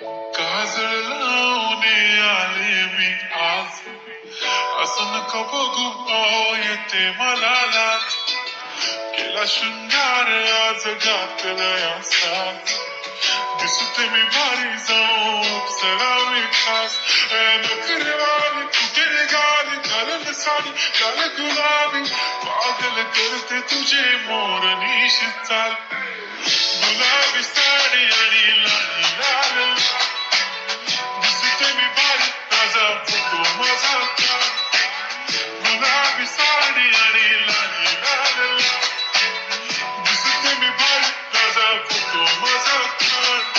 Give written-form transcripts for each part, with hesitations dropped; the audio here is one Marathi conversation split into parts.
काजळ लावून आले मी आज, असं नका बघू येते मला लाज. केला शृंगार आज घातलाय साज, दिसते मी भारी जाऊन अप्सरा मी खास. नखरेवाली कुठे निघाली घालून साडी लाल गुलाबी, पागल करते तुझे मोरनीश चाल. गुलाबी साडी आणि लाली लाल लाल, दिसते मी भारी ताजा फोटो माझा काढ. गुलाबी साडी आणि लाली लाल लाल, दिसते मी भारी ताजा फोटो माझा काढ.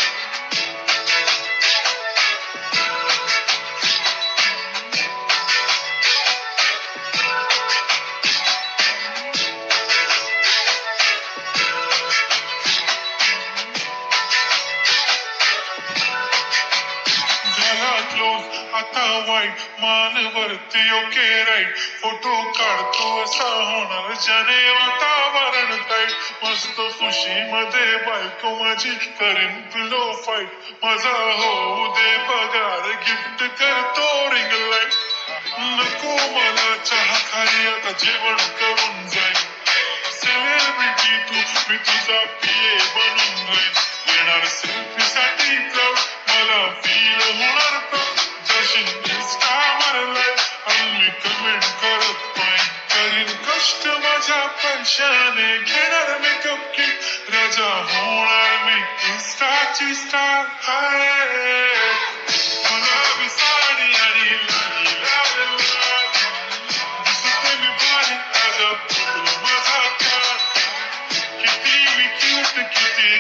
क्लोज आता वाईट मान वरती ओके राईट, फोटो काढतो असा होणार ज्याने वातावरण टाईट. मस्त खुशी मध्ये बायको माझी करीन पिलो फाईट, माझा होऊ दे पगार गिफ्ट करतो रिंग लाईट. नको मला चहा खाली आता जेवण करून जाईल, सेलिब्रिटी तू मी तुझा पिये बनून राहील. येणार सेल्फी साठी क्राऊड मला फील होणार प्राऊड. जशीन इंस्टावर लाईव्ह आणि कमेंट करत नाही, करीन कष्ट माझ्या पैशाने घेणार मेकअप किट. राजा होणार मी इंस्टाची स्टार. गुलाबी साडी आणि लाली लाल लाल, दिसते मी भारी ताजा फोटो माझा काढ. किती मी क्यूट किती